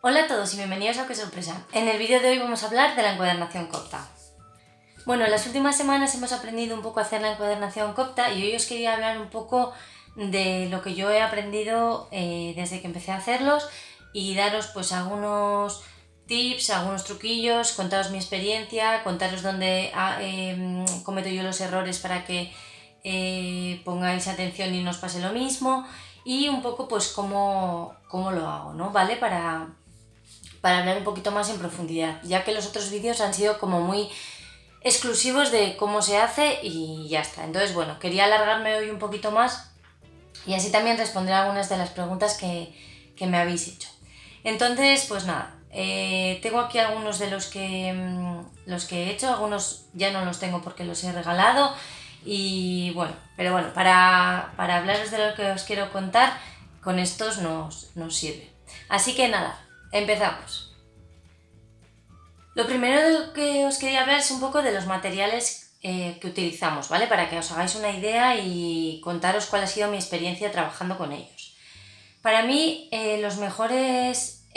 Hola a todos y bienvenidos a ¡Qué sorpresa! En el vídeo de hoy vamos a hablar de la encuadernación copta. Bueno, en las últimas semanas hemos aprendido un poco a hacer la encuadernación copta y hoy os quería hablar un poco de lo que yo he aprendido desde que empecé a hacerlos y daros pues algunos tips, algunos truquillos, contaros mi experiencia, contaros dónde cometo yo los errores para que pongáis atención y no os pase lo mismo y un poco pues cómo lo hago, ¿no? ¿Vale? Para hablar un poquito más en profundidad, ya que los otros vídeos han sido como muy exclusivos de cómo se hace y ya está. Entonces, bueno, quería alargarme hoy un poquito más y así también responder algunas de las preguntas que me habéis hecho. Entonces, pues nada, tengo aquí algunos de los que he hecho, algunos ya no los tengo porque los he regalado y bueno, pero bueno, para hablaros de lo que os quiero contar, con estos nos sirve. Así que nada, empezamos. Lo primero que os quería hablar es un poco de los materiales que utilizamos, ¿vale? Para que os hagáis una idea y contaros cuál ha sido mi experiencia trabajando con ellos. Para mí, los mejores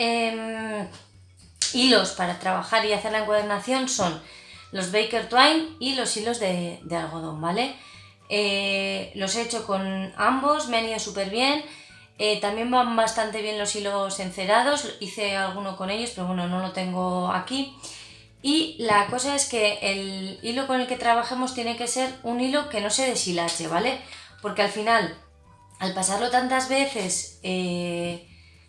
hilos para trabajar y hacer la encuadernación son los Baker Twine y los hilos de algodón, ¿vale? Los he hecho con ambos, me han ido súper bien. También van bastante bien los hilos encerados, hice alguno con ellos, pero bueno, no lo tengo aquí. Y la cosa es que el hilo con el que trabajemos tiene que ser un hilo que no se deshilache, ¿vale? Porque al final, al pasarlo tantas veces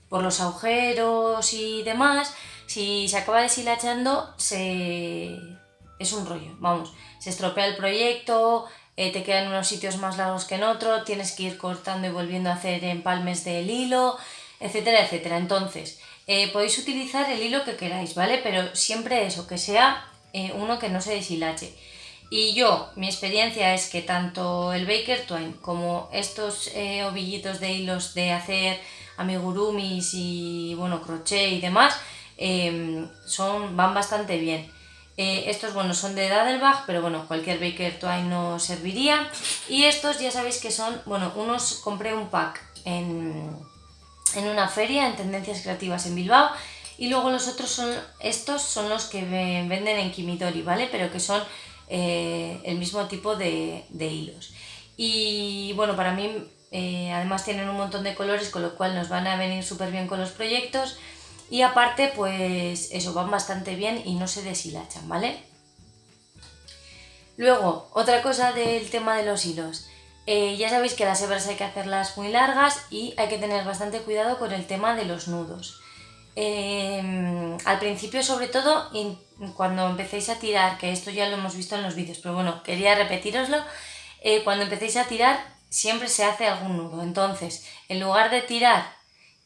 por los agujeros y demás, si se acaba deshilachando, es un rollo, vamos, se estropea el proyecto, te quedan unos sitios más largos que en otro, tienes que ir cortando y volviendo a hacer empalmes del hilo, etcétera, etcétera. Entonces, podéis utilizar el hilo que queráis, ¿vale? Pero siempre eso, que sea uno que no se deshilache. Y mi experiencia es que tanto el Baker Twine como estos ovillitos de hilos de hacer amigurumis y bueno, crochet y demás, van bastante bien. Estos, bueno, son de Dadelbach, pero bueno, cualquier Baker Twine nos serviría. Y estos ya sabéis que son, bueno, unos compré un pack en una feria, en Tendencias Creativas en Bilbao, y luego los otros estos son los que venden en Kimidori, ¿vale? Pero que son el mismo tipo de hilos. Y bueno, para mí además tienen un montón de colores, con lo cual nos van a venir súper bien con los proyectos. Y aparte, pues eso, van bastante bien y no se deshilachan, ¿vale? Luego, otra cosa del tema de los hilos. Ya sabéis que las hebras hay que hacerlas muy largas y hay que tener bastante cuidado con el tema de los nudos. Al principio, sobre todo, cuando empecéis a tirar, que esto ya lo hemos visto en los vídeos, pero bueno, quería repetíroslo, cuando empecéis a tirar siempre se hace algún nudo. Entonces, en lugar de tirar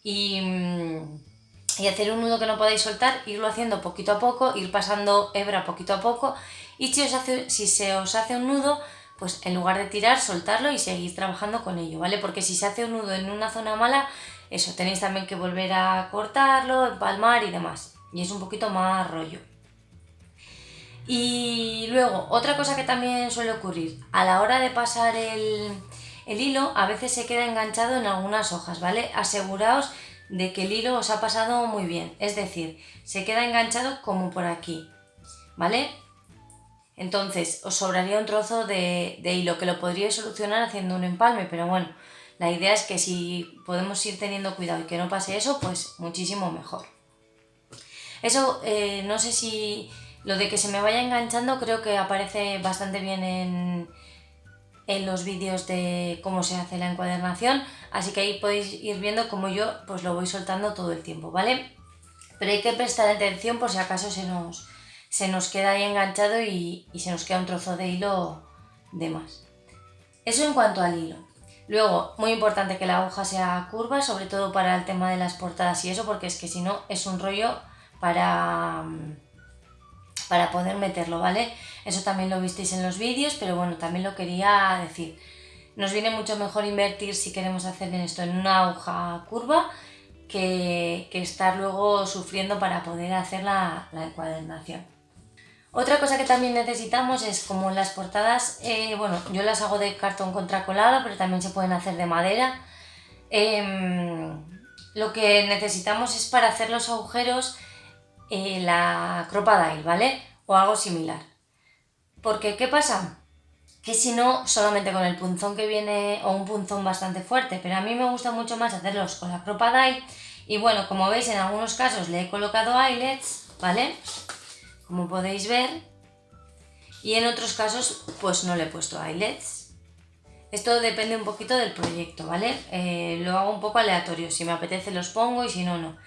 y hacer un nudo que no podáis soltar, irlo haciendo poquito a poco, ir pasando hebra poquito a poco, y si se os hace un nudo, pues en lugar de tirar, soltarlo y seguir trabajando con ello, ¿vale? Porque si se hace un nudo en una zona mala, eso, tenéis también que volver a cortarlo, empalmar y demás, y es un poquito más rollo. Y luego, otra cosa que también suele ocurrir, a la hora de pasar el hilo, a veces se queda enganchado en algunas hojas, ¿vale? Aseguraos de que el hilo os ha pasado muy bien, es decir, se queda enganchado como por aquí, ¿vale? Entonces os sobraría un trozo de hilo que lo podríais solucionar haciendo un empalme, pero bueno, la idea es que si podemos ir teniendo cuidado y que no pase eso, pues muchísimo mejor. Eso, no sé si lo de que se me vaya enganchando, creo que aparece bastante bien en los vídeos de cómo se hace la encuadernación, así que ahí podéis ir viendo cómo yo pues lo voy soltando todo el tiempo, ¿vale? Pero hay que prestar atención por si acaso se nos queda ahí enganchado y se nos queda un trozo de hilo de más. Eso en cuanto al hilo. Luego, muy importante que la aguja sea curva, sobre todo para el tema de las portadas y eso, porque es que si no es un rollo para poder meterlo, ¿vale? Eso también lo visteis en los vídeos, pero bueno, también lo quería decir. Nos viene mucho mejor invertir si queremos hacer esto en una aguja curva que estar luego sufriendo para poder hacer la encuadernación. Otra cosa que también necesitamos es, como las portadas, bueno, yo las hago de cartón contracolado, pero también se pueden hacer de madera. lo que necesitamos es para hacer los agujeros la Crop-A-Dile, ¿vale? O algo similar. Porque, ¿qué pasa? Que si no, solamente con el punzón que viene, o un punzón bastante fuerte, pero a mí me gusta mucho más hacerlos con la Crop-A-Dile. Y bueno, como veis, en algunos casos le he colocado eyelets, ¿vale? Como podéis ver. Y en otros casos, pues no le he puesto eyelets. Esto depende un poquito del proyecto, ¿vale? Lo hago un poco aleatorio. Si me apetece los pongo y si no, no.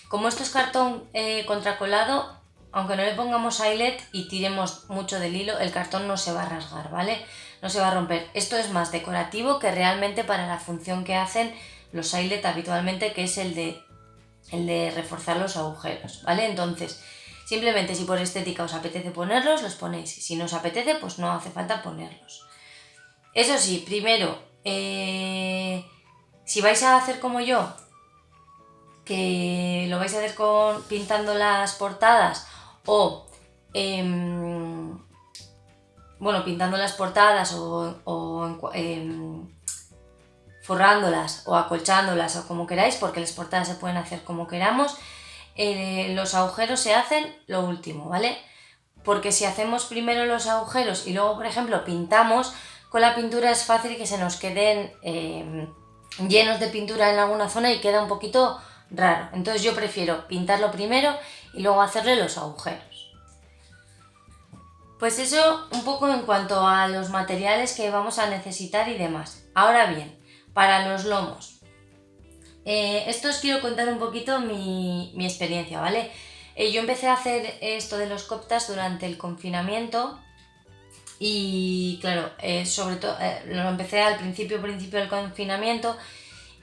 Como esto es cartón contracolado, aunque no le pongamos eyelet y tiremos mucho del hilo, el cartón no se va a rasgar, ¿vale? No se va a romper. Esto es más decorativo que realmente para la función que hacen los eyelet habitualmente, que es el de reforzar los agujeros, ¿vale? Entonces, simplemente si por estética os apetece ponerlos, los ponéis. Si no os apetece, pues no hace falta ponerlos. Eso sí, primero, si vais a hacer como yo, que lo vais a hacer pintando las portadas o pintando las portadas o forrándolas o acolchándolas o como queráis, porque las portadas se pueden hacer como queramos, los agujeros se hacen lo último, ¿vale? Porque si hacemos primero los agujeros y luego, por ejemplo, pintamos, con la pintura es fácil que se nos queden llenos de pintura en alguna zona y queda un poquito raro. Entonces yo prefiero pintarlo primero y luego hacerle los agujeros. Pues eso un poco en cuanto a los materiales que vamos a necesitar y demás. Ahora bien, para los lomos. Esto os quiero contar un poquito mi experiencia, ¿vale? Yo empecé a hacer esto de los coptas durante el confinamiento y claro, sobre todo lo empecé al principio del confinamiento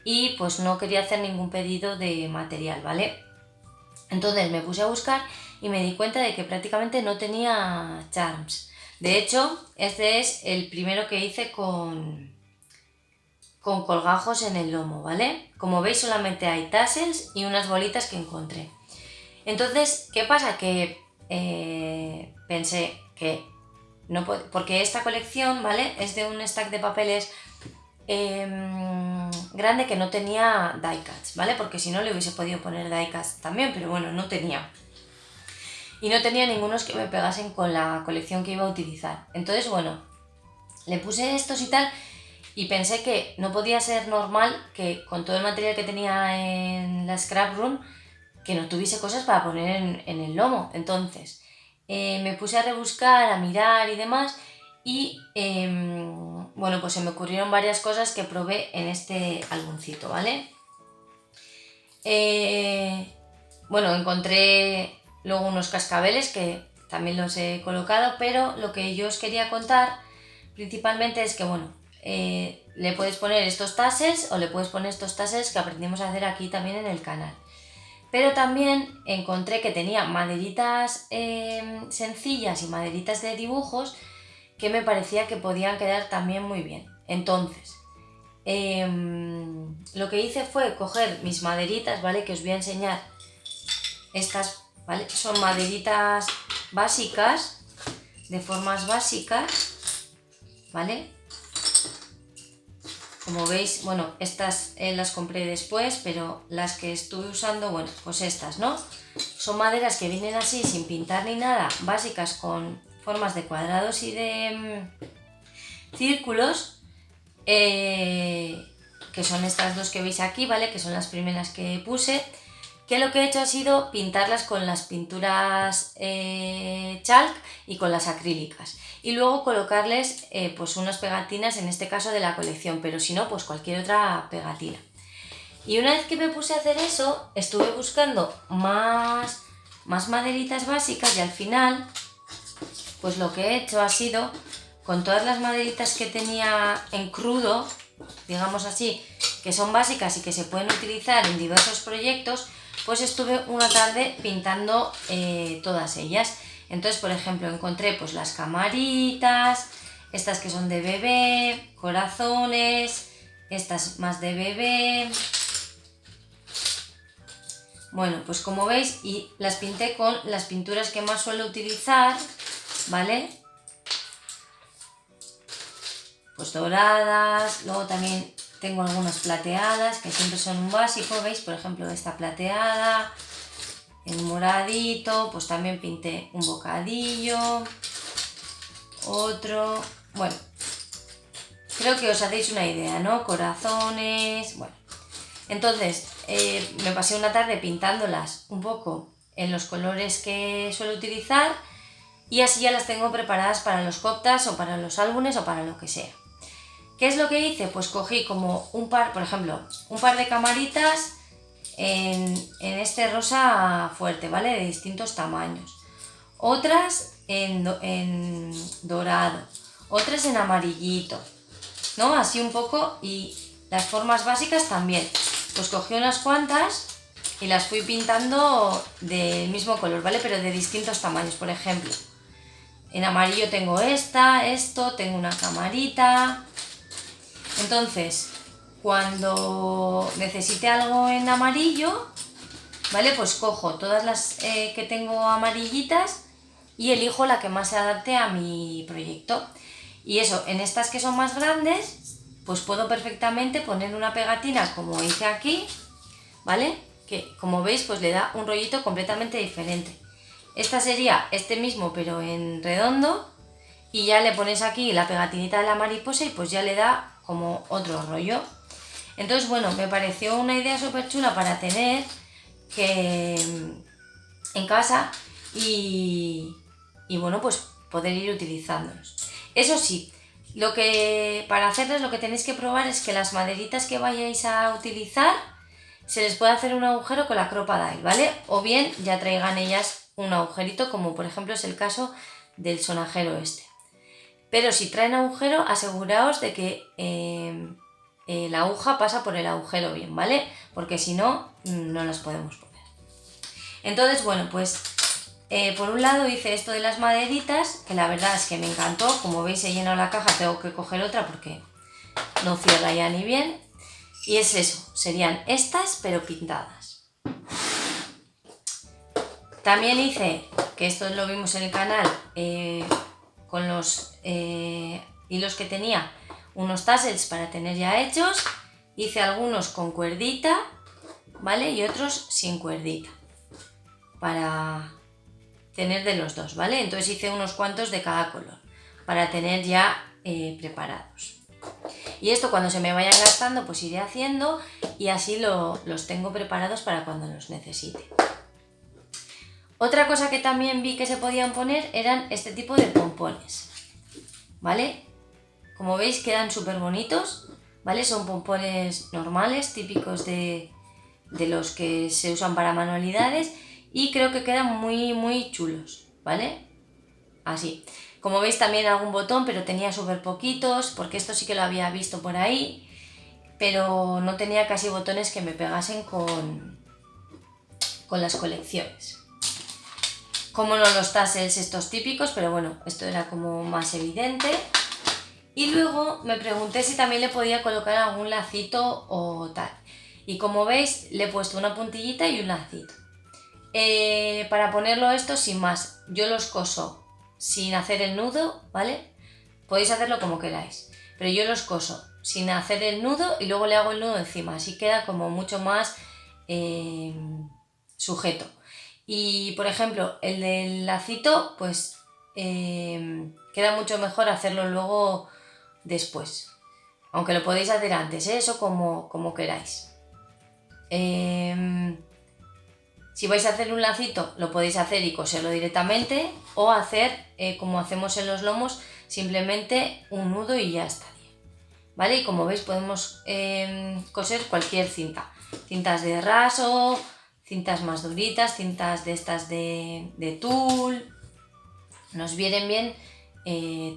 y pues no quería hacer ningún pedido de material, ¿vale? Entonces me puse a buscar y me di cuenta de que prácticamente no tenía charms. De hecho, este es el primero que hice con colgajos en el lomo, ¿vale? Como veis solamente hay tassels y unas bolitas que encontré. Entonces, ¿qué pasa? Que pensé que no puedo, porque esta colección, ¿vale? Es de un stack de papeles grande que no tenía die cuts, ¿vale? Porque si no le hubiese podido poner die cuts también, pero bueno, no tenía. Y no tenía ningunos que me pegasen con la colección que iba a utilizar. Entonces, bueno, le puse estos y tal y pensé que no podía ser normal que con todo el material que tenía en la scrap room que no tuviese cosas para poner en el lomo. Entonces me puse a rebuscar, a mirar y demás y bueno, pues se me ocurrieron varias cosas que probé en este álbumcito, ¿vale? Bueno, encontré luego unos cascabeles que también los he colocado, pero lo que yo os quería contar principalmente es que, bueno, le puedes poner estos tassels o le puedes poner estos tassels que aprendimos a hacer aquí también en el canal. Pero también encontré que tenía maderitas sencillas y maderitas de dibujos que me parecía que podían quedar también muy bien. Entonces, lo que hice fue coger mis maderitas, ¿vale? Que os voy a enseñar. Estas, ¿vale? Son maderitas básicas, de formas básicas, ¿vale? Como veis, bueno, estas las compré después, pero las que estuve usando, bueno, pues estas, ¿no? Son maderas que vienen así, sin pintar ni nada, básicas con formas de cuadrados y de círculos, que son estas dos que veis aquí, ¿vale? Que son las primeras que puse, que lo que he hecho ha sido pintarlas con las pinturas chalk y con las acrílicas. Y luego colocarles pues unas pegatinas, en este caso de la colección, pero si no, pues cualquier otra pegatina. Y una vez que me puse a hacer eso, estuve buscando más maderitas básicas y al final, pues lo que he hecho ha sido, con todas las maderitas que tenía en crudo, digamos así, que son básicas y que se pueden utilizar en diversos proyectos, pues estuve una tarde pintando todas ellas. Entonces, por ejemplo, encontré pues las camaritas, estas que son de bebé, corazones, estas más de bebé. Bueno, pues como veis, y las pinté con las pinturas que más suelo utilizar, ¿vale? pues doradas, luego también tengo algunas plateadas que siempre son un básico, ¿veis? Por ejemplo esta plateada, en moradito, pues también pinté un bocadillo, otro, bueno, creo que os hacéis una idea, ¿no? Corazones, bueno. Entonces, me pasé una tarde pintándolas un poco en los colores que suelo utilizar y así ya las tengo preparadas para los coptas o para los álbumes o para lo que sea. ¿Qué es lo que hice? Pues cogí como un par, por ejemplo, un par de camaritas en este rosa fuerte, ¿vale? De distintos tamaños. Otras en dorado, otras en amarillito, ¿no? Así un poco, y las formas básicas también. Pues cogí unas cuantas y las fui pintando del mismo color, ¿vale? Pero de distintos tamaños. Por ejemplo, en amarillo tengo esto, tengo una camarita. Entonces, cuando necesite algo en amarillo, ¿vale? Pues cojo todas las que tengo amarillitas y elijo la que más se adapte a mi proyecto. Y eso, en estas que son más grandes, pues puedo perfectamente poner una pegatina como hice aquí, ¿vale? Que como veis, pues le da un rollito completamente diferente. Esta sería este mismo, pero en redondo, y ya le pones aquí la pegatinita de la mariposa y pues ya le da como otro rollo. Entonces, bueno, me pareció una idea súper chula para tener que en casa y bueno, pues poder ir utilizándolos. Eso sí, para hacerles lo que tenéis que probar es que las maderitas que vayáis a utilizar se les puede hacer un agujero con la Crop-A-Dile, ¿vale? O bien ya traigan ellas un agujerito, como por ejemplo es el caso del sonajero este. Pero si traen agujero, aseguraos de que la aguja pasa por el agujero bien, ¿vale? Porque si no, no las podemos poner. Entonces, bueno, pues por un lado hice esto de las maderitas, que la verdad es que me encantó. Como veis, he llenado la caja, tengo que coger otra porque no cierra ya ni bien. Y es eso, serían estas pero pintadas. También hice, que esto lo vimos en el canal, con los hilos que tenía, unos tassels para tener ya hechos. Hice algunos con cuerdita, ¿vale? Y otros sin cuerdita, para tener de los dos, ¿vale? Entonces hice unos cuantos de cada color, para tener ya preparados. Y esto cuando se me vayan gastando, pues iré haciendo y así los tengo preparados para cuando los necesite. Otra cosa que también vi que se podían poner eran este tipo de pompones, ¿vale? Como veis quedan súper bonitos, ¿vale? Son pompones normales, típicos de los que se usan para manualidades, y creo que quedan muy muy chulos, ¿vale? Así. Como veis también algún botón, pero tenía súper poquitos, porque esto sí que lo había visto por ahí, pero no tenía casi botones que me pegasen con las colecciones. Como no los tassels estos típicos, pero bueno, esto era como más evidente. Y luego me pregunté si también le podía colocar algún lacito o tal. Y como veis, le he puesto una puntillita y un lacito. Para ponerlo esto sin más, yo los coso sin hacer el nudo, ¿vale? Podéis hacerlo como queráis, pero yo los coso sin hacer el nudo y luego le hago el nudo encima, así queda como mucho más sujeto. Y por ejemplo, el del lacito, pues queda mucho mejor hacerlo luego después, aunque lo podéis hacer antes, ¿eh? Eso como queráis. Si vais a hacer un lacito, lo podéis hacer y coserlo directamente, o hacer como hacemos en los lomos, simplemente un nudo y ya estaría, ¿vale? Y como veis podemos coser cualquier cinta, cintas de raso, cintas más duritas, cintas de estas de tul, nos vienen bien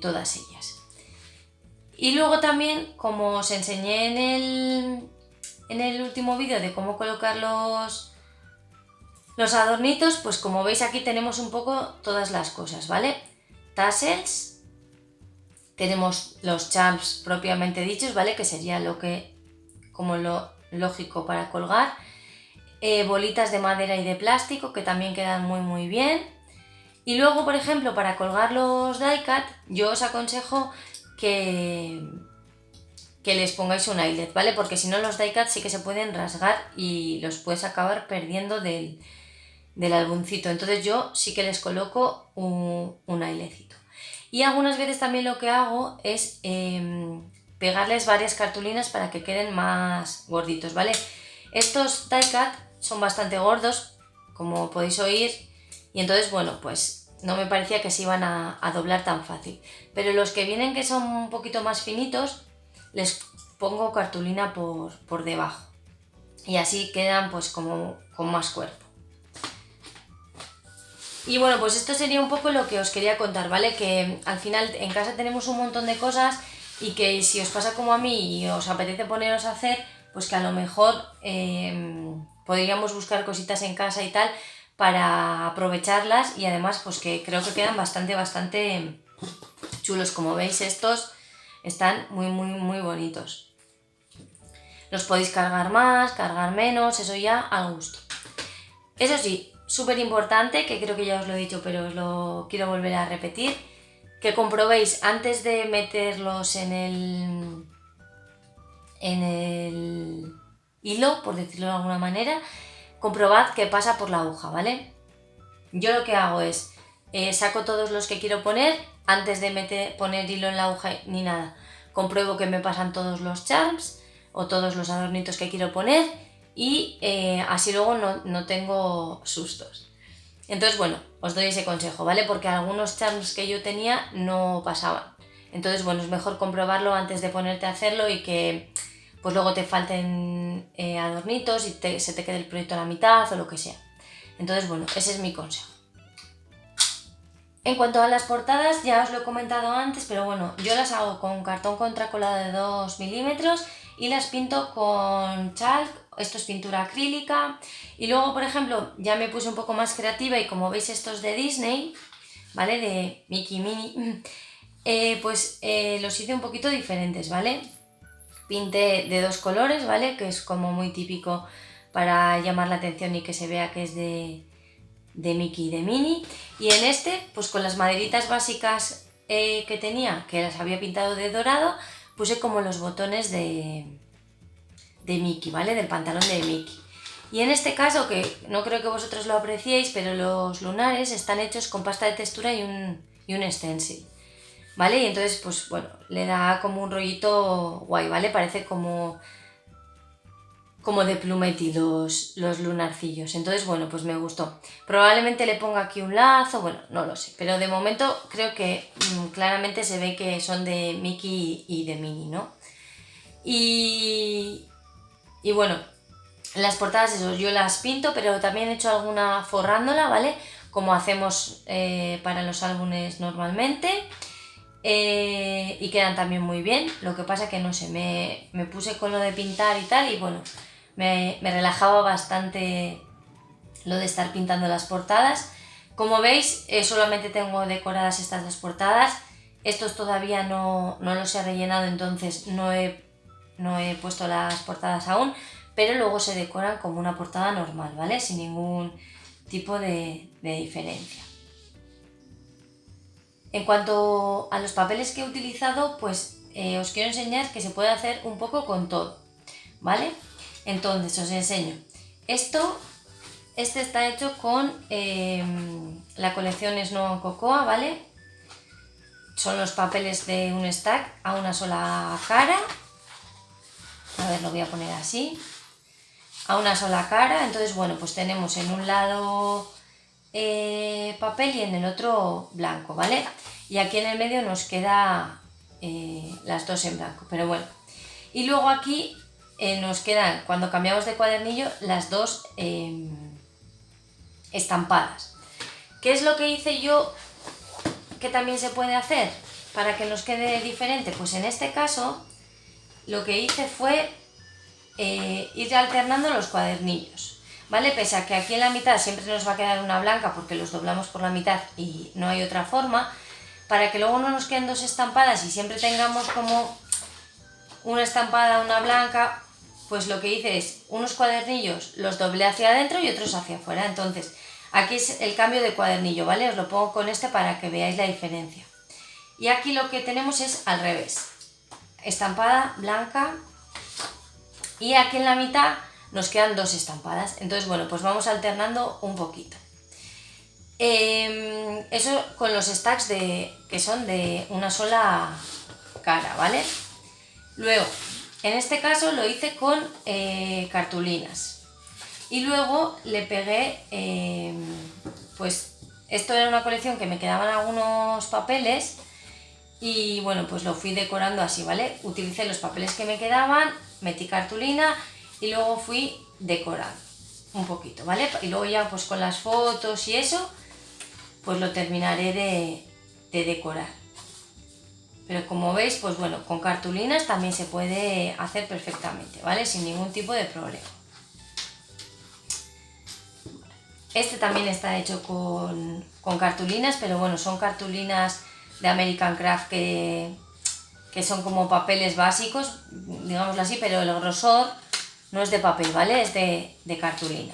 todas ellas. Y luego también, como os enseñé en el último vídeo de cómo colocar los adornitos, pues como veis aquí tenemos un poco todas las cosas, ¿vale? Tassels, tenemos los charms propiamente dichos, ¿vale? Que sería como lo lógico para colgar. Bolitas de madera y de plástico que también quedan muy muy bien. Y luego, por ejemplo, para colgar los die cut, yo os aconsejo que que les pongáis un eyelet, ¿vale? Porque si no los die cut sí que se pueden rasgar y los puedes acabar perdiendo del álbumcito. Entonces yo sí que les coloco un eyeletcito. Y algunas veces también lo que hago es pegarles varias cartulinas para que queden más gorditos, ¿vale? Estos die cut son bastante gordos, como podéis oír, y entonces, bueno, pues no me parecía que se iban a doblar tan fácil. Pero los que vienen que son un poquito más finitos, les pongo cartulina por debajo. Y así quedan pues como con más cuerpo. Y bueno, pues esto sería un poco lo que os quería contar, ¿vale? Que al final en casa tenemos un montón de cosas y que si os pasa como a mí y os apetece poneros a hacer, pues que a lo mejor podríamos buscar cositas en casa y tal para aprovecharlas, y además pues que creo que quedan bastante chulos. Como veis, estos están muy bonitos. Los podéis cargar más, cargar menos, eso ya al gusto. Eso sí, súper importante, que creo que ya os lo he dicho, pero os lo quiero volver a repetir, que comprobéis antes de meterlos en el hilo, por decirlo de alguna manera, comprobad que pasa por la aguja, ¿vale? Yo lo que hago es, saco todos los que quiero poner, antes de poner hilo en la aguja ni nada, compruebo que me pasan todos los charms o todos los adornitos que quiero poner, y así luego no tengo sustos. Entonces, bueno, os doy ese consejo, ¿vale? Porque algunos charms que yo tenía no pasaban. Entonces, bueno, es mejor comprobarlo antes de ponerte a hacerlo y que pues luego te falten adornitos y se te quede el proyecto a la mitad o lo que sea. Entonces, bueno, ese es mi consejo. En cuanto a las portadas, ya os lo he comentado antes, pero bueno, yo las hago con cartón contracolado de 2 milímetros y las pinto con chalk. Esto es pintura acrílica. Y luego, por ejemplo, ya me puse un poco más creativa y como veis estos de Disney, ¿vale? De Mickey Minnie, pues los hice un poquito diferentes, ¿vale? Pinté de 2 colores, ¿vale? Que es como muy típico para llamar la atención y que se vea que es de Mickey y de Minnie. Y en este, pues con las maderitas básicas que tenía, que las había pintado de dorado, puse como los botones de Mickey, ¿vale? Del pantalón de Mickey. Y en este caso, que no creo que vosotros lo apreciéis, pero los lunares están hechos con pasta de textura y un stencil, ¿vale? Y entonces, pues bueno, le da como un rollito guay, ¿vale? Parece como de plumeti los lunarcillos. Entonces, bueno, pues me gustó. Probablemente le ponga aquí un lazo, bueno, no lo sé. Pero de momento creo que claramente se ve que son de Mickey y de Minnie, ¿no? Y bueno, las portadas eso, yo las pinto, pero también he hecho alguna forrándola, ¿vale? Como hacemos para los álbumes normalmente. Y quedan también muy bien. Lo que pasa que no sé, me puse con lo de pintar y tal, y bueno, me relajaba bastante lo de estar pintando las portadas. Como veis, solamente tengo decoradas estas dos portadas. Estos todavía no los he rellenado, entonces no he puesto las portadas aún, pero luego se decoran como una portada normal, ¿vale? Sin ningún tipo de diferencia. En cuanto a los papeles que he utilizado, pues os quiero enseñar que se puede hacer un poco con todo, ¿vale? Entonces os enseño. Este está hecho con la colección Snow and Cocoa, ¿vale? Son los papeles de un stack a una sola cara. A ver, lo voy a poner así. A una sola cara. Entonces, bueno, pues tenemos en un lado papel y en el otro blanco, ¿vale? Y aquí en el medio nos queda las dos en blanco, pero bueno. Y luego aquí nos quedan, cuando cambiamos de cuadernillo, las dos estampadas. ¿Qué es lo que hice yo que también se puede hacer para que nos quede diferente? Pues en este caso lo que hice fue ir alternando los cuadernillos, ¿vale? Pese a que aquí en la mitad siempre nos va a quedar una blanca porque los doblamos por la mitad y no hay otra forma, para que luego no nos queden dos estampadas y siempre tengamos como una estampada, una blanca, pues lo que hice es unos cuadernillos los doblé hacia adentro y otros hacia afuera. Entonces aquí es el cambio de cuadernillo, ¿vale? Os lo pongo con este para que veáis la diferencia. Y aquí lo que tenemos es al revés. estampada blanca y aquí en la mitad nos quedan 2 estampadas. Entonces, bueno, pues vamos alternando un poquito. Eso con los stacks que son de una sola cara, ¿vale? Luego, en este caso lo hice con cartulinas. Y luego le pegué, pues esto era una colección que me quedaban algunos papeles y bueno, pues lo fui decorando así, ¿vale? Utilicé los papeles que me quedaban, metí cartulina y luego fui decorando un poquito, ¿vale? Y luego ya pues con las fotos y eso, pues lo terminaré de decorar. Pero como veis, pues bueno, con cartulinas también se puede hacer perfectamente, ¿vale? Sin ningún tipo de problema. Este también está hecho con cartulinas, pero bueno, son cartulinas de American Craft que son como papeles básicos, digámoslo así, pero el grosor no es de papel, ¿vale? Es de cartulina.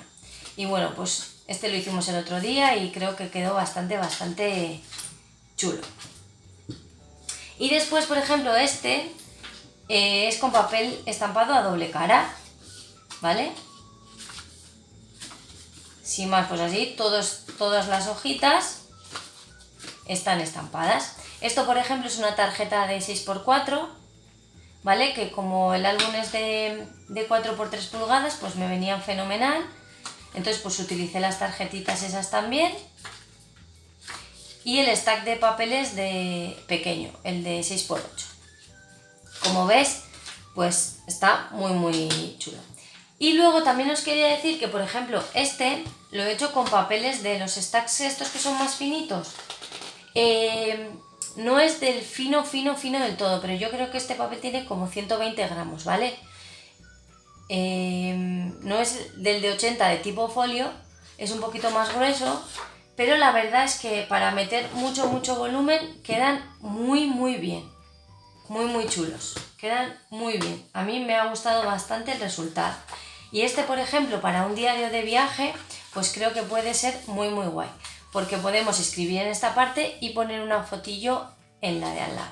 Y bueno, pues este lo hicimos el otro día y creo que quedó bastante chulo. Y después, por ejemplo, este es con papel estampado a doble cara, ¿vale? Sin más, pues así, todas las hojitas están estampadas. Esto, por ejemplo, es una tarjeta de 6×4, ¿vale? Que como el álbum es de 4×3 pulgadas, pues me venían fenomenal. Entonces, pues utilicé las tarjetitas esas también. Y el stack de papeles de pequeño, el de 6×8. Como ves, pues está muy chulo. Y luego también os quería decir que, por ejemplo, este lo he hecho con papeles de los stacks estos que son más finitos. No es del fino del todo, pero yo creo que este papel tiene como 120 gramos, ¿vale? No es del de 80 de tipo folio, es un poquito más grueso, pero la verdad es que para meter mucho volumen quedan muy bien, muy chulos, quedan muy bien. A mí me ha gustado bastante el resultado. Y este, por ejemplo, para un diario de viaje, pues creo que puede ser muy guay, porque podemos escribir en esta parte y poner una fotillo en la de al lado.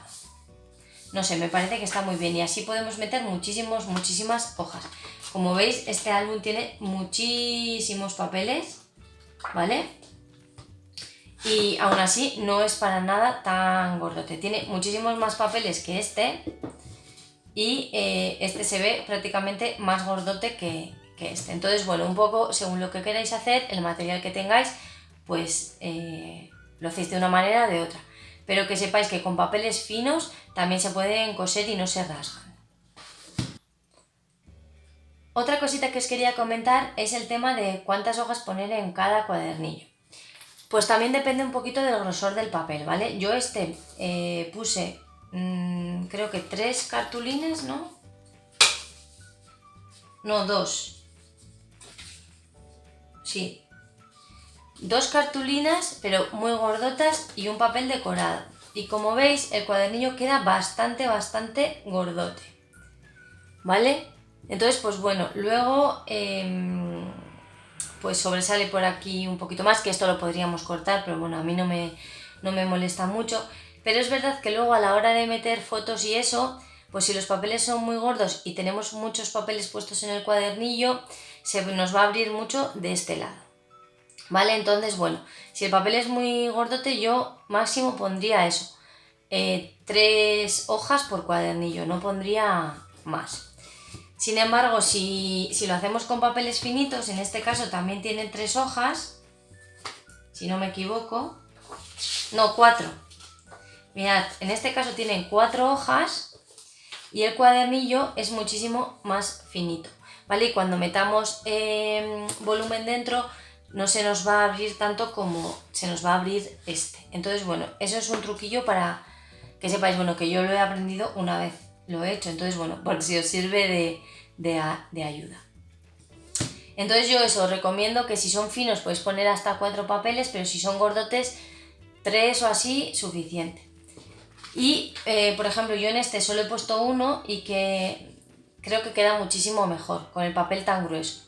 No sé, me parece que está muy bien y así podemos meter muchísimas hojas. Como veis, este álbum tiene muchísimos papeles, ¿vale? Y aún así no es para nada tan gordote. Tiene muchísimos más papeles que este y este se ve prácticamente más gordote que este. Entonces, bueno, un poco según lo que queráis hacer, el material que tengáis, pues lo hacéis de una manera o de otra. Pero que sepáis que con papeles finos también se pueden coser y no se rasgan. Otra cosita que os quería comentar es el tema de cuántas hojas poner en cada cuadernillo. Pues también depende un poquito del grosor del papel, ¿vale? Yo puse, creo que 3 cartulines, ¿no? No, 2. Sí. 2 cartulinas, pero muy gordotas y un papel decorado. Y como veis, el cuadernillo queda bastante gordote, ¿vale? Entonces, pues bueno, luego pues sobresale por aquí un poquito más, que esto lo podríamos cortar, pero bueno, a mí no me molesta mucho. Pero es verdad que luego a la hora de meter fotos y eso, pues si los papeles son muy gordos y tenemos muchos papeles puestos en el cuadernillo, se nos va a abrir mucho de este lado, ¿vale? Entonces, bueno, si el papel es muy gordote, yo máximo pondría eso, 3 hojas por cuadernillo, no pondría más. Sin embargo, si lo hacemos con papeles finitos, en este caso también tienen 3 hojas, si no me equivoco, no, 4. Mirad, en este caso tienen 4 hojas y el cuadernillo es muchísimo más finito, ¿vale? Y cuando metamos volumen dentro, no se nos va a abrir tanto como se nos va a abrir este. Entonces, bueno, eso es un truquillo para que sepáis, bueno, que yo lo he aprendido una vez, lo he hecho. Entonces, bueno, por si os sirve de ayuda. Entonces yo os recomiendo que si son finos podéis poner hasta 4 papeles, pero si son gordotes, 3 o así, suficiente. Y, por ejemplo, yo en este solo he puesto 1 y que creo que queda muchísimo mejor con el papel tan grueso.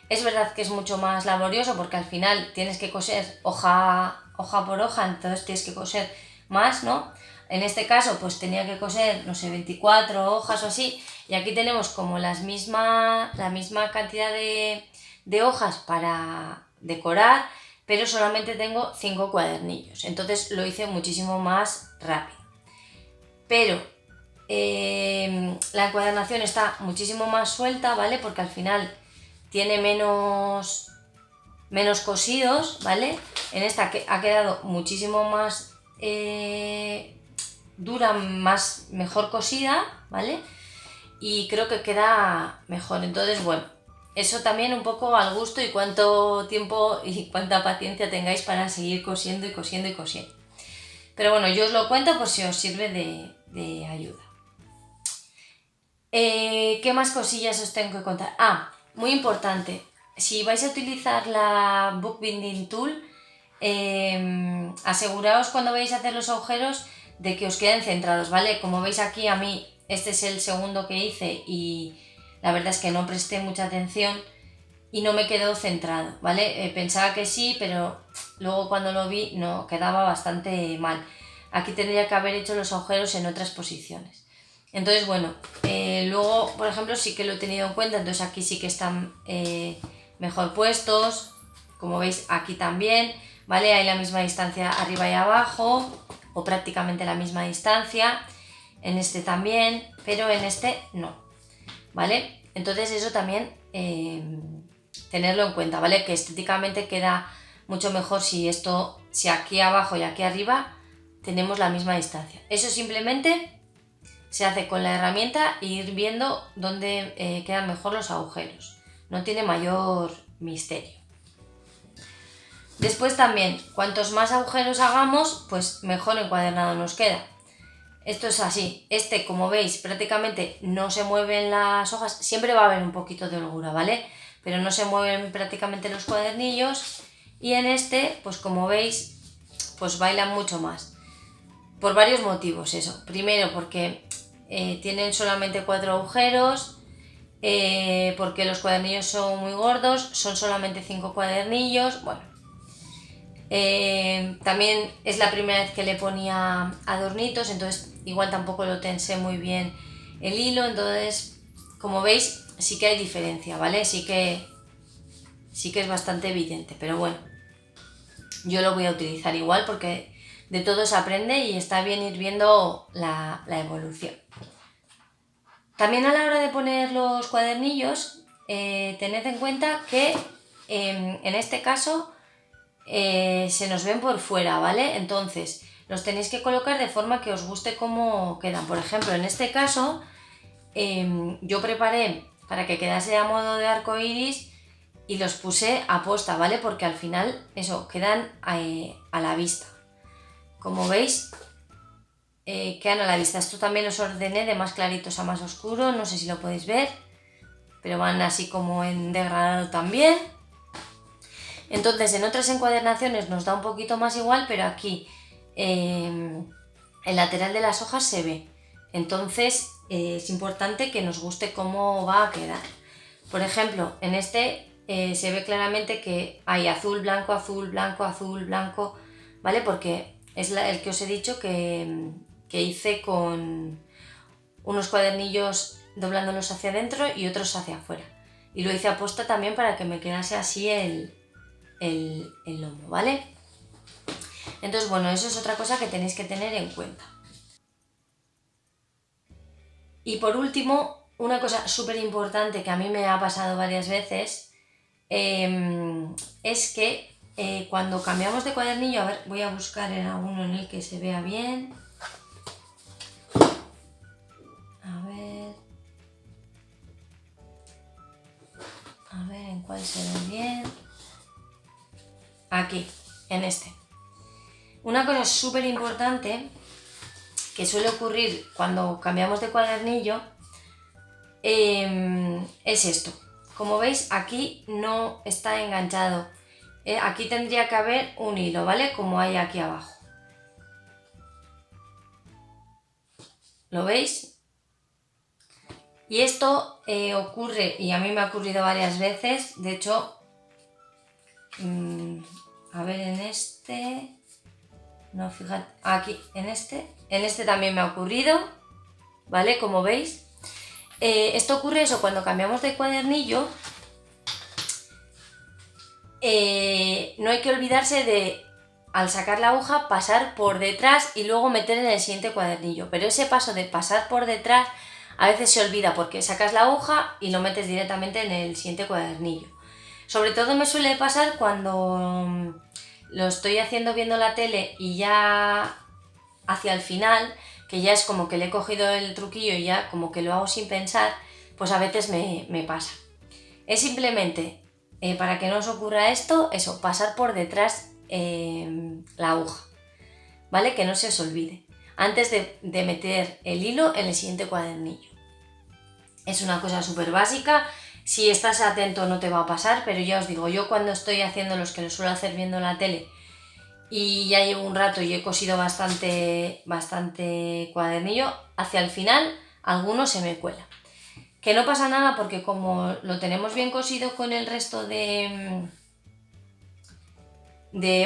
Es verdad que es mucho más laborioso porque al final tienes que coser hoja por hoja, entonces tienes que coser más, ¿no? en este caso pues tenía que coser, no sé, 24 hojas o así, y aquí tenemos como la misma cantidad de hojas para decorar, pero solamente tengo 5 cuadernillos, entonces lo hice muchísimo más rápido. Pero la encuadernación está muchísimo más suelta, ¿vale? Porque al final tiene menos cosidos, ¿vale? En esta ha quedado muchísimo más dura, mejor cosida, ¿vale? Y creo que queda mejor. Entonces, bueno, eso también un poco al gusto y cuánto tiempo y cuánta paciencia tengáis para seguir cosiendo y cosiendo y cosiendo. Pero bueno, yo os lo cuento por si os sirve de ayuda. ¿Qué más cosillas os tengo que contar? Muy importante, si vais a utilizar la Book Binding Tool, aseguraos cuando vais a hacer los agujeros de que os queden centrados, ¿vale? Como veis aquí, a mí este es el segundo que hice y la verdad es que no presté mucha atención y no me quedó centrado, ¿vale? Pensaba que sí, pero luego cuando lo vi no, quedaba bastante mal. Aquí tendría que haber hecho los agujeros en otras posiciones. Entonces, bueno, luego, por ejemplo, sí que lo he tenido en cuenta, entonces aquí sí que están mejor puestos, como veis aquí también, ¿vale? Hay la misma distancia arriba y abajo, o prácticamente la misma distancia, en este también, pero en este no, ¿vale? Entonces eso también tenerlo en cuenta, ¿vale? Que estéticamente queda mucho mejor si aquí abajo y aquí arriba tenemos la misma distancia. Eso simplemente se hace con la herramienta e ir viendo dónde quedan mejor los agujeros. No tiene mayor misterio. Después también, cuantos más agujeros hagamos, pues mejor encuadernado nos queda. Esto es así. Como veis, prácticamente no se mueven las hojas. Siempre va a haber un poquito de holgura, ¿vale? Pero no se mueven prácticamente los cuadernillos. Y en este, pues como veis, pues bailan mucho más. Por varios motivos eso. Primero porque tienen solamente 4 agujeros, porque los cuadernillos son muy gordos, son solamente 5 cuadernillos, bueno. También es la primera vez que le ponía adornitos, entonces igual tampoco lo tensé muy bien el hilo, entonces como veis sí que hay diferencia, ¿vale? Sí que es bastante evidente, pero bueno, yo lo voy a utilizar igual porque de todo se aprende y está bien ir viendo la evolución. También a la hora de poner los cuadernillos, tened en cuenta que en este caso se nos ven por fuera, ¿vale? Entonces los tenéis que colocar de forma que os guste cómo quedan. Por ejemplo, en este caso yo preparé para que quedase a modo de arco iris y los puse a posta, ¿vale? Porque al final eso quedan a la vista. Como veis, quedan a la vista. Esto también los ordené de más claritos a más oscuros, no sé si lo podéis ver, pero van así como en degradado también. Entonces en otras encuadernaciones nos da un poquito más igual, pero aquí el lateral de las hojas se ve. Entonces es importante que nos guste cómo va a quedar. Por ejemplo, en este se ve claramente que hay azul, blanco, azul, blanco, azul, blanco, ¿vale? Porque es el que os he dicho que hice con unos cuadernillos doblándolos hacia adentro y otros hacia afuera. Y lo hice a posta también para que me quedase así el lomo, ¿vale? Entonces, bueno, eso es otra cosa que tenéis que tener en cuenta. Y por último, una cosa súper importante que a mí me ha pasado varias veces es que cuando cambiamos de cuadernillo, a ver, voy a buscar en alguno en el que se vea bien. A ver en cuál se ve bien. Aquí, en este. Una cosa súper importante que suele ocurrir cuando cambiamos de cuadernillo es esto. Como veis, aquí no está enganchado. Aquí tendría que haber un hilo, ¿vale? Como hay aquí abajo. ¿Lo veis? Y esto ocurre, y a mí me ha ocurrido varias veces, de hecho, a ver en este, no, fíjate, aquí, en este también me ha ocurrido, ¿vale? Como veis. Esto ocurre eso, cuando cambiamos de cuadernillo, no hay que olvidarse de, al sacar la aguja, pasar por detrás y luego meter en el siguiente cuadernillo. Pero ese paso de pasar por detrás a veces se olvida porque sacas la aguja y lo metes directamente en el siguiente cuadernillo. Sobre todo me suele pasar cuando lo estoy haciendo viendo la tele y ya hacia el final, que ya es como que le he cogido el truquillo y ya como que lo hago sin pensar, pues a veces me pasa. Es simplemente, para que no os ocurra esto, eso, pasar por detrás la aguja, ¿vale? Que no se os olvide, antes de meter el hilo en el siguiente cuadernillo. Es una cosa súper básica, si estás atento no te va a pasar, pero ya os digo, yo cuando estoy haciendo los que lo suelo hacer viendo la tele y ya llevo un rato y he cosido bastante cuadernillo, hacia el final alguno se me cuela. Que no pasa nada porque como lo tenemos bien cosido con el resto de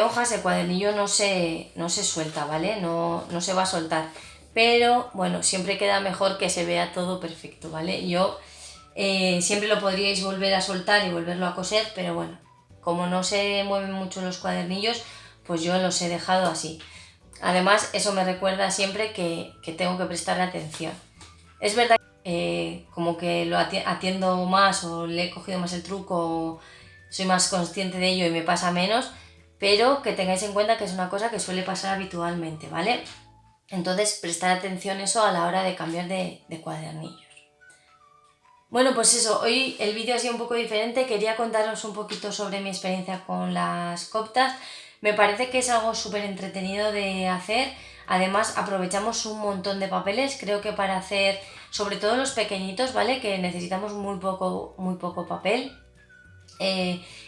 hojas, el cuadernillo no se suelta, ¿vale? No se va a soltar. Pero bueno, siempre queda mejor que se vea todo perfecto, ¿vale? Yo siempre lo podríais volver a soltar y volverlo a coser, pero bueno, como no se mueven mucho los cuadernillos, pues yo los he dejado así. Además, eso me recuerda siempre que tengo que prestarle atención. Es verdad que como que lo atiendo más o le he cogido más el truco o soy más consciente de ello y me pasa menos, pero que tengáis en cuenta que es una cosa que suele pasar habitualmente, ¿vale? Entonces, prestar atención a eso a la hora de cambiar de cuadernillos. Bueno, pues eso, hoy el vídeo ha sido un poco diferente, quería contaros un poquito sobre mi experiencia con las coptas. Me parece que es algo súper entretenido de hacer, además aprovechamos un montón de papeles, creo que para hacer, sobre todo los pequeñitos, ¿vale? Que necesitamos muy poco papel.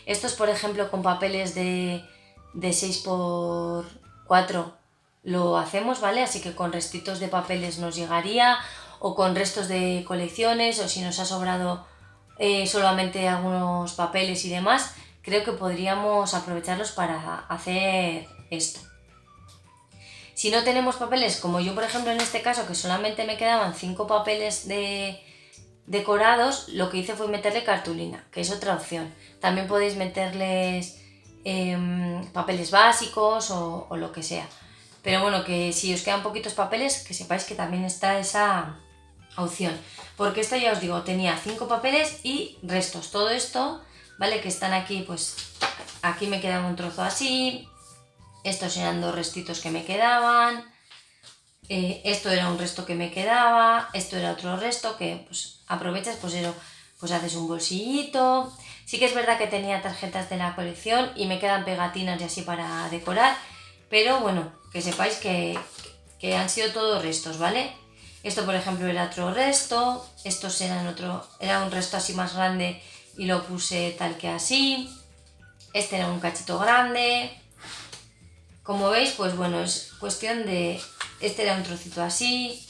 Estos, por ejemplo, con papeles de 6×4 lo hacemos, ¿vale? Así que con restitos de papeles nos llegaría, o con restos de colecciones, o si nos ha sobrado solamente algunos papeles y demás, creo que podríamos aprovecharlos para hacer esto. Si no tenemos papeles, como yo por ejemplo en este caso, que solamente me quedaban 5 papeles decorados, lo que hice fue meterle cartulina, que es otra opción. También podéis meterles papeles básicos o lo que sea. Pero bueno, que si os quedan poquitos papeles, que sepáis que también está esa opción. Porque esto ya os digo, tenía 5 papeles y restos. Todo esto, ¿vale? Que están aquí, pues aquí me quedaba un trozo así. Estos eran 2 restitos que me quedaban. Esto era un resto que me quedaba. Esto era otro resto que pues aprovechas, pues haces un bolsillito. Sí que es verdad que tenía tarjetas de la colección y me quedan pegatinas y así para decorar. Pero bueno, que sepáis que han sido todos restos, ¿vale? Esto por ejemplo era otro resto, estos era un resto así más grande y lo puse tal que así. Este era un cachito grande. Como veis, pues bueno, es cuestión de, este era un trocito así,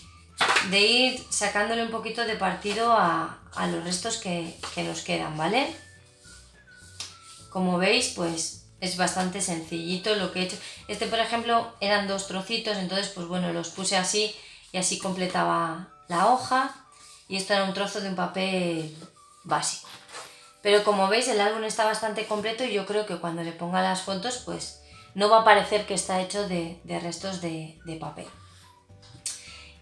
de ir sacándole un poquito de partido a los restos que nos quedan, ¿vale? Como veis, pues es bastante sencillito lo que he hecho. Este, por ejemplo, eran 2 trocitos, entonces pues bueno, los puse así y así completaba la hoja. Y esto era un trozo de un papel básico. Pero como veis, el álbum está bastante completo y yo creo que cuando le ponga las fotos, pues no va a parecer que está hecho de restos de papel.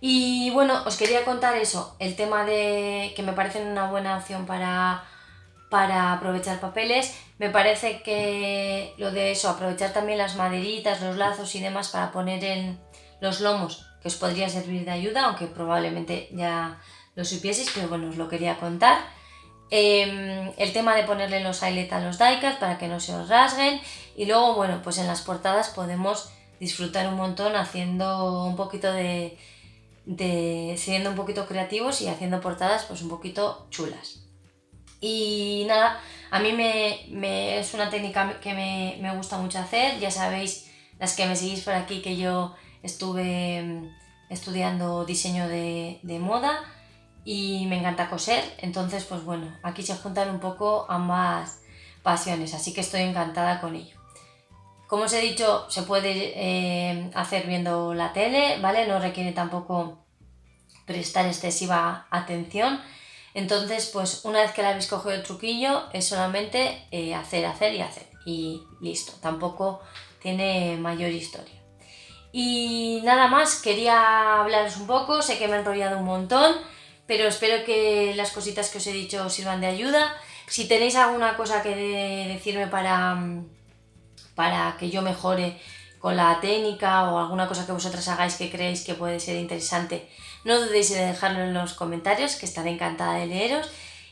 Y bueno, os quería contar eso, el tema de que me parece una buena opción para aprovechar papeles. Me parece que lo de eso, aprovechar también las maderitas, los lazos y demás para poner en los lomos, que os podría servir de ayuda, aunque probablemente ya lo supieseis, pero bueno, os lo quería contar. El tema de ponerle los eyelet a los die-cut para que no se os rasguen, y luego bueno, pues en las portadas podemos disfrutar un montón haciendo un poquito siendo un poquito creativos y haciendo portadas pues un poquito chulas. Y nada, a mí es una técnica que me gusta mucho hacer. Ya sabéis, las que me seguís por aquí, que yo estuve estudiando diseño de moda y me encanta coser. Entonces, pues bueno, aquí se juntan un poco ambas pasiones, así que estoy encantada con ello. Como os he dicho, se puede hacer viendo la tele, ¿vale? No requiere tampoco prestar excesiva atención. Entonces, pues una vez que le habéis cogido el truquillo, es solamente hacer, hacer y hacer. Y listo, tampoco tiene mayor historia. Y nada más, quería hablaros un poco, sé que me he enrollado un montón, pero espero que las cositas que os he dicho os sirvan de ayuda. Si tenéis alguna cosa que decirme para que yo mejore con la técnica o alguna cosa que vosotras hagáis que creéis que puede ser interesante, no dudéis en dejarlo en los comentarios, que estaré encantada de leeros.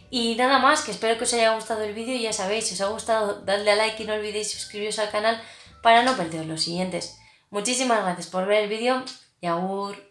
Y nada más, que espero que os haya gustado el vídeo y ya sabéis, si os ha gustado, dadle a like y no olvidéis suscribiros al canal para no perderos los siguientes. Muchísimas gracias por ver el vídeo y agur.